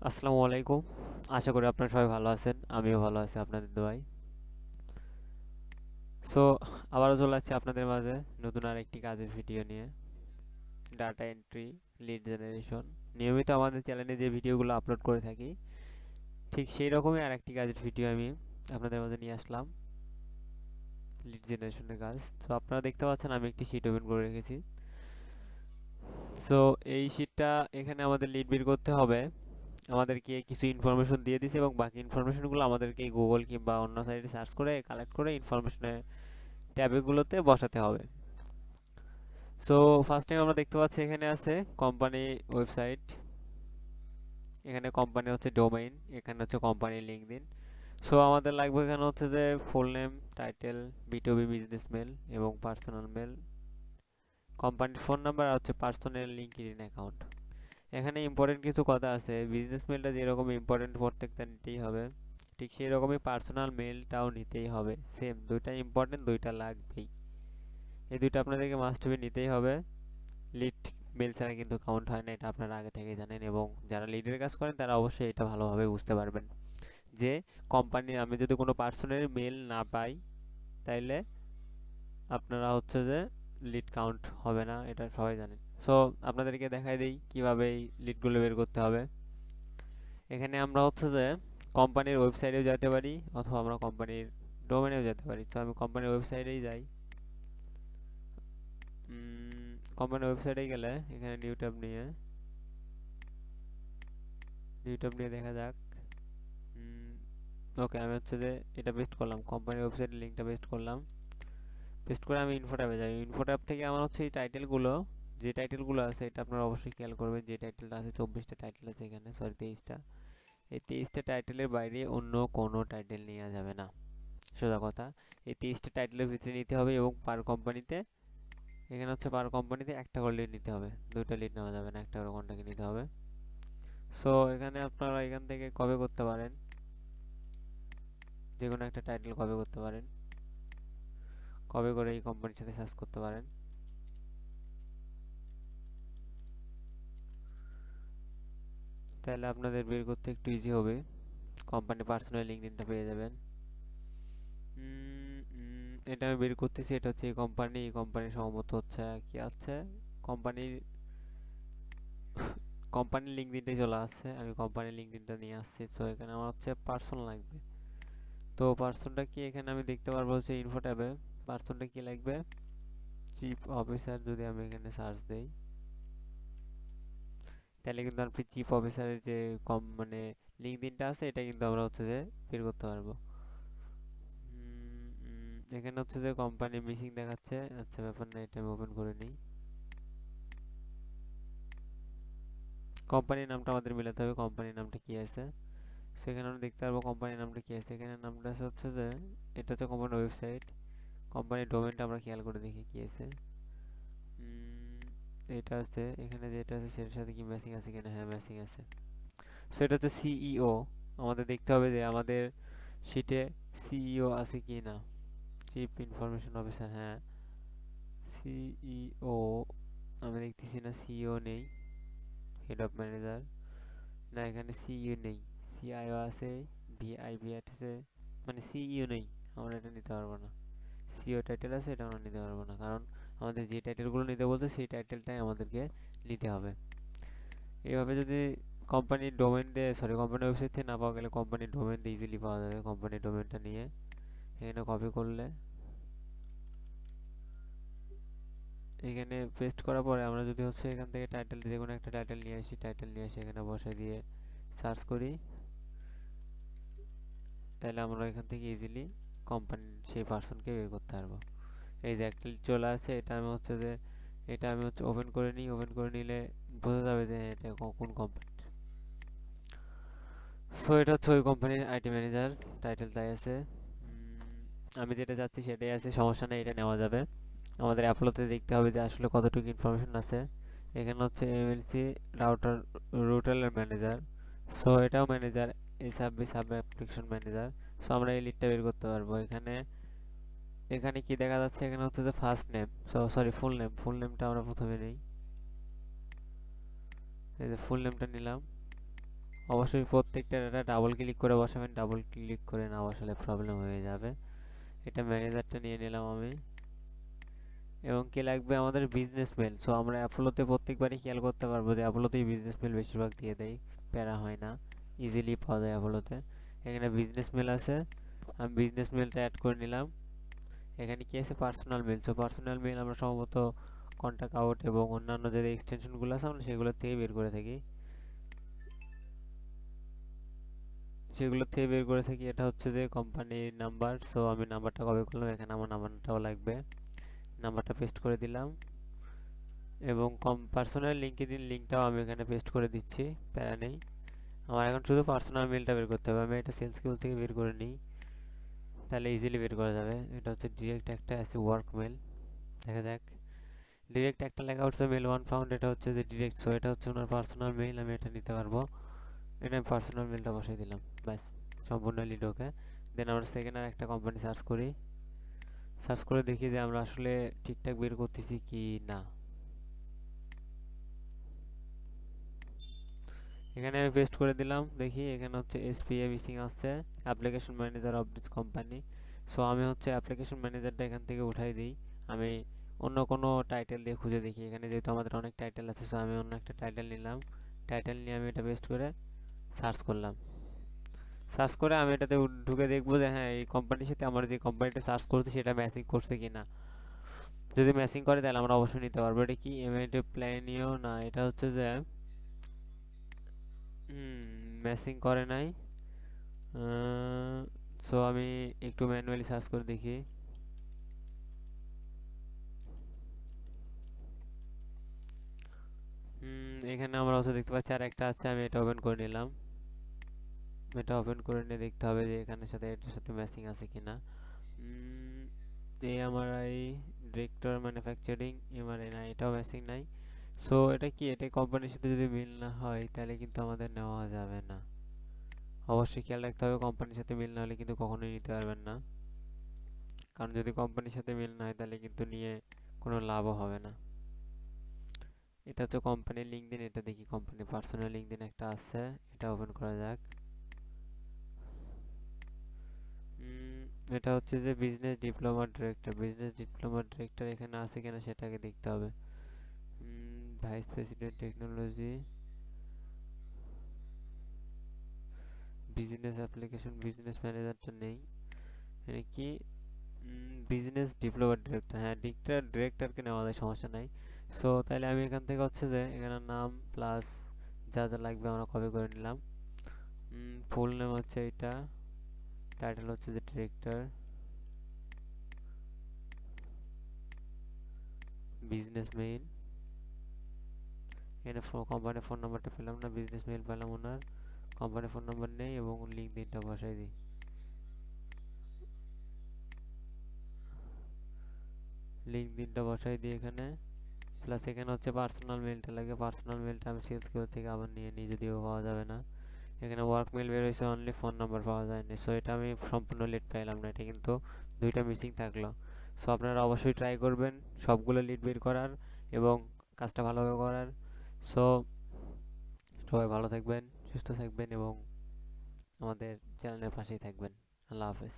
আসসালামু আলাইকুম। আশা করি আপনারা সবাই ভালো আছেন। আমিও ভালো আছি আপনাদের দোয়ায়। সো আবারও চলে আসছি আপনাদের মাঝে নতুন আরেকটি কাজের ভিডিও নিয়ে। Data entry, lead generation. নিয়মিত আমাদের চ্যানেলে যে ভিডিওগুলো আপলোড করে থাকি, ঠিক সেই রকমই আরেকটি কাজের ভিডিও আমি আপনাদের মাঝে নিয়ে আসলাম। লিড জেনারেশনের কাজ। তো আপনারা দেখতে পাচ্ছেন আমি একটি শিট ওপেন করে রেখেছি। সো এই শিটটা এখানে আমাদের লিড বের করতে হবে। আমাদেরকে কিছু ইনফরমেশন দিয়ে দিছে এবং বাকি ইনফরমেশনগুলো আমাদেরকে গুগল কিংবা অন্য সাইটে সার্চ করে কালেক্ট করে ইনফরমেশনের ট্যাবগুলোতে বসাতে হবে। সো ফার্স্ট টাইম আমরা দেখতে পাচ্ছি এখানে আছে কোম্পানি ওয়েবসাইট, এখানে কোম্পানি হচ্ছে ডোমেইন, এখানে হচ্ছে কোম্পানি লিঙ্কডইন। সো আমাদের লাগবে এখানে হচ্ছে যে full name, title, B2B business mail এবং পার্সোনাল মেল, কোম্পানির ফোন নাম্বার আর হচ্ছে পার্সোনাল লিঙ্কডইন অ্যাকাউন্ট। এখানে ইম্পর্টেন্ট কিছু কথা আছে। বিজনেস মেলটা যেরকম ইম্পর্টেন্ট প্রত্যেকটা নিতেই হবে, ঠিক সেই রকমই পার্সোনাল মেলটাও নিতেই হবে। সেম, দুইটা ইম্পর্টেন্ট, দুইটা লাগবেই। এই দুইটা আপনাদেরকে মাস্ট বি নিতেই হবে। লিড মেল ছাড়া কিন্তু কাউন্ট হয় না, এটা আপনারা আগে থেকে জানেন এবং যারা লিডের কাজ করেন তারা অবশ্যই এটা ভালোভাবে বুঝতে পারবেন যে কোম্পানির আমি যদি কোনো পার্সোনাল মেল না পাই তাইলে আপনারা হচ্ছে যে লিড কাউন্ট হবে না, এটা সবাই জানেন। সো আপনাদেরকে দেখাই দিই কীভাবে এই লিডগুলো বের করতে হবে। এখানে আমরা হচ্ছে যে কোম্পানির ওয়েবসাইটেও যেতে পারি অথবা আমরা কোম্পানির ডোমেনেও যেতে পারি। তো আমি কোম্পানির ওয়েবসাইটেই যাই। কোম্পানির ওয়েবসাইটে গেলে এখানে নিউ ট্যাব নিয়ে দেখা যাক। ওকে, আমি হচ্ছে যে এটা পেস্ট করলাম, কোম্পানির ওয়েবসাইটের লিঙ্কটা পেস্ট করলাম। পেস্ট করে আমি ইনফো ট্যাবে যাই। ইনফো ট্যাব থেকে আমার হচ্ছে এই টাইটেলগুলো, যে টাইটেলগুলো আছে এটা আপনারা অবশ্যই খেয়াল করবেন। যে টাইটেলটা আছে 24টা টাইটেল আছে এখানে, সরি 23টা। এই 23টা টাইটেলের বাইরে অন্য কোনো টাইটেল নেওয়া যাবে না, সোজা কথা। এই 23টা টাইটেলের ভিতরে নিতে হবে এবং পার কোম্পানিতে, এখানে হচ্ছে পার কোম্পানিতে একটা করে লিড নিতে হবে, দুইটা লিড নেওয়া যাবে না, একটা করে কন্টাক্ট নিতে হবে। সো এখানে আপনারা এখান থেকে কপি করতে পারেন, যে কোনো একটা টাইটেল কপি করতে পারেন, কপি করে এই কোম্পানির সাথে সার্চ করতে পারেন। তাহলে আপনাদের বের করতে একটু ইজি হবে, কোম্পানি পার্সোনাল লিঙ্কডইনটা পেয়ে যাবেন। এটা আমি বের করতেছি, এটা হচ্ছে এই কোম্পানি সম্ভবত হচ্ছে কি আছে, কোম্পানির কোম্পানির লিঙ্কডইনটাই চলে আসছে। আমি কোম্পানির লিঙ্কডইনটা নিয়ে আসছি। তো এখানে আমার হচ্ছে পার্সন লাগবে। তো পার্সনটা কি এখানে আমি দেখতে পারবো হচ্ছে ইনফো ট্যাবে। পার্সনটা কি লাগবে, চিফ অফিসার। যদি আমি এখানে সার্চ দেই তাহলে কিন্তু আপনি চিফ অফিসারের যে মানে লিঙ্কডইনটা আছে এটা কিন্তু আমরা হচ্ছে যে বের করতে পারবো। এখানে হচ্ছে যে কোম্পানি মিসিং দেখাচ্ছে। আচ্ছা, ব্যাপার না, এটা আমি ওপেন করে নিই। কোম্পানির নামটা আমাদের মিলাতে হবে, কোম্পানির নামটা কি আছে সেখানে আমরা দেখতে পারবো। কোম্পানির নামটা কি আছে এখানে, নামটা হচ্ছে যে এটা হচ্ছে কোম্পানির ওয়েবসাইট। কোম্পানির ডোমেনটা আমরা খেয়াল করে দেখি কি আছে। এটা আছে এখানে, যেটা আছে সেটার সাথে কি ম্যাচিং আছে কিনা। হ্যাঁ, ম্যাচিং আছে। সো এটা হচ্ছে সিইও। আমাদের দেখতে হবে যে আমাদের শিটে সিইও আছে কি না। চিফ ইনফরমেশন অফিসার, হ্যাঁ সিইও। আমি দেখতেছি না, সিইও নেই। হেড অফ ম্যানেজার, না এখানে সিইও নেই। সিআইও আছে, ভিআইভি আছে, মানে সিইও নেই। আমরা এটা নিতে পারবো না। সিইও টাইটেল আছে, এটা আমরা নিতে পারবো না, কারণ আমাদের যে টাইটেলগুলো নিতে বলছে সেই টাইটেলটাই আমাদেরকে নিতে হবে। এইভাবে যদি কোম্পানির ডোমেন দিয়ে, সরি কোম্পানির ওয়েবসাইট থেকে না পাওয়া গেলে কোম্পানির ডোমেন দিয়ে ইজিলি পাওয়া যাবে। কোম্পানির ডোমেনটা নিয়ে এখানে কপি করলে, এখানে পেস্ট করার পরে আমরা যদি হচ্ছে এখান থেকে টাইটেল, যে কোনো একটা টাইটেল নিয়ে আসি, এখানে বসাই দিয়ে সার্চ করি, তাহলে আমরা এখান থেকে ইজিলি কোম্পানির সেই পার্সনকে বের করতে পারবো। এই যে একটা চলে আসছে, এটা আমি হচ্ছে ওপেন করে নিই। ওপেন করে নিলে বোঝা যাবে যে এটা কোন কোম্পানি। সো এটা হচ্ছে ওই কোম্পানির আইটি ম্যানেজার, টাইটেল তাই আছে। আমি যেটা চাচ্ছি সেটাই আছে, সমস্যা নেই, এটা নেওয়া যাবে। আমাদের অ্যাপলোতে দেখতে হবে যে আসলে কতটুকু ইনফরমেশন আছে। এখানে হচ্ছে এমএলসি রুটেলের ম্যানেজার। সো এটাও ম্যানেজার, এসআববি সাব অ্যাপ্লিকেশন ম্যানেজার। সো আমরা এই লিডটা বের করতে পারবো। এখানে এখানে কি দেখা যাচ্ছে, এখানে হচ্ছে যে ফার্স্ট নেম, সরি ফুল নেমটা আমরা প্রথমে নেই। এই যে ফুল নেমটা নিলাম। অবশ্যই প্রত্যেকটা ডাটা ডাবল ক্লিক করে বসাবেন, ডাবল ক্লিক করে না বসালে প্রবলেম হয়ে যাবে। এটা ম্যানেজারটা নিয়ে নিলাম আমি। এবং কি লাগবে আমাদের বিজনেস মেল। সো আমরা অ্যাপোলোতে প্রত্যেকবারই খেয়াল করতে পারবো যে অ্যাপোলোতেই বিজনেস মেল বেশিরভাগ দিয়ে দেয়, প্যারা হয় না, ইজিলি পাওয়া যায় অ্যাপোলোতে। এখানে বিজনেস মেল আছে, আমি বিজনেস মেলটা অ্যাড করে নিলাম। এখানে কি আছে, personal mail. So personal mail আমরা সম্ভবত কন্ট্যাক্ট আউট এবং অন্যান্য যে এক্সটেনশনগুলো আছে আমরা সেগুলো থেকে বের করে থাকি, এটা হচ্ছে যে কোম্পানির নাম্বার। সো আমি নাম্বারটা কপি করলাম, এখানে আমার নাম্বারটাও লাগবে, নাম্বারটা পেস্ট করে দিলাম। এবং পার্সোনাল লিঙ্কডইন লিঙ্কটাও আমি এখানে পেস্ট করে দিচ্ছি, প্যারা নেই। আমার এখন শুধু পার্সোনাল মেলটা বের করতে হবে। আমি এটা সেলস কিউল থেকে বের করে নিই, তাহলে ইজিলি বের করা যাবে। এটা হচ্ছে ডিরেক্ট একটা আছে ওয়ার্ক মেল, দেখা যাক। ডিরেক্ট একটা লেখা হচ্ছে মেল ওয়ান ফাউন্ড, এটা হচ্ছে যে ডিরেক্ট। সো এটা হচ্ছে ওনার পার্সোনাল মেল, আমি এটা নিতে পারবো। এটা আমি পার্সোনাল মেলটা বসাই দিলাম, ব্যাস সম্পূর্ণ লিড ওকে। দেন আমরা সেকেন্ড আর একটা কোম্পানি সার্চ করি, সার্চ করে দেখি যে আমরা আসলে ঠিকঠাক বের করতেছি কি না। এখানে আমি পেস্ট করে দিলাম, দেখি এখানে হচ্ছে এসপিএ মিসিং আসছে, application manager of this company. So আমি হচ্ছে অ্যাপ্লিকেশন ম্যানেজারটা এখান থেকে উঠাই দিই। আমি অন্য কোনো টাইটেল দিয়ে খুঁজে দেখি, এখানে যেহেতু আমাদের অনেক টাইটেল আছে। সো আমি অন্য একটা টাইটেল নিলাম, টাইটেল নিয়ে আমি এটা পেস্ট করে সার্চ করলাম। সার্চ করে আমি এটাতে ঢুকে দেখবো যে হ্যাঁ এই কোম্পানির সাথে আমার যে কোম্পানিটা সার্চ করছি সেটা ম্যাচিং করছে কি না। যদি ম্যাচিং করে তাহলে আমরা অবশ্যই নিতে পারবো। এটা কি এমআইটি প্ল্যানিও না, এটা হচ্ছে যে ম্যাচিং করে নাই। সো আমি একটু ম্যানুয়ালি সার্চ করে দেখি। এখানে আমরা হচ্ছে দেখতে পাচ্ছি আর একটা আছে, আমি এটা ওপেন করে নিলাম। এটা ওপেন করে নিয়ে দেখতে হবে যে এখানের সাথে এটার সাথে ম্যাচিং আছে কিনা। এই আমার এই ডিরেক্টর ম্যানুফ্যাকচারিং এমআরআই না, এটাও ম্যাচিং নাই। সো এটা কি, এটা কোম্পানির সাথে যদি মিল না হয় তাহলে কিন্তু আমাদের নেওয়া যাবে না। অবশ্যই খেয়াল রাখতে হবে, কোম্পানির সাথে মিল না হলে কিন্তু কখনোই নিতে পারবেন না। কারণ যদি কোম্পানির সাথে মিল না হয় তাহলে কিন্তু নিয়ে কোনো লাভও হবে না। এটা হচ্ছে কোম্পানির লিঙ্কডইন, এটা দেখি কোম্পানির পার্সোনাল লিঙ্কডইন একটা আছে, এটা ওপেন করা যাক। এটা হচ্ছে যে বিজনেস ডিপ্লোমা ডিরেক্টর, এখানে আছে কিনা সেটাকে দেখতে হবে। Vice president technology, business application, business ম্যানেজারটা নেই। মানে কি বিজনেস ডিপ্লোমা ডিরেক্টর, হ্যাঁ ডিরেক্টরকে নেওয়া যায়, সমস্যা নাই। সো তাহলে আমি এখান থেকে হচ্ছে যে এখানে নাম প্লাস যা যা লাগবে আমরা কপি করে নিলাম। ফুল নেম হচ্ছে এটা, টাইটেল হচ্ছে যে ডিরেক্টর, বিজনেস মেইল। এখানে কোম্পানির ফোন নাম্বারটা পেলাম না, বিজনেস মেইল পেলাম ওনার, কোম্পানির ফোন নাম্বার নেই এবং লিঙ্কডইনটা বসাই দিই। এখানে প্লাস এখানে হচ্ছে পার্সোনাল মেলটা লাগে, পার্সোনাল মেলটা আমি সেলস কিউ থেকে আবার নিয়ে নিই, যদিও পাওয়া যাবে না। এখানে ওয়ার্ক মেল বের হয়েছে, অনলি ফোন নাম্বার পাওয়া যায়নি। সো এটা আমি সম্পূর্ণ লিড পাইলাম না, এটা কিন্তু দুইটা মিসিং থাকলো। সো আপনারা অবশ্যই ট্রাই করবেন সবগুলো লিড বের করার এবং কাজটা ভালোভাবে করার। সো সবাই ভালো থাকবেন, সুস্থ থাকবেন এবং আমাদের চ্যানেলের পাশেই থাকবেন। আল্লাহ হাফেজ।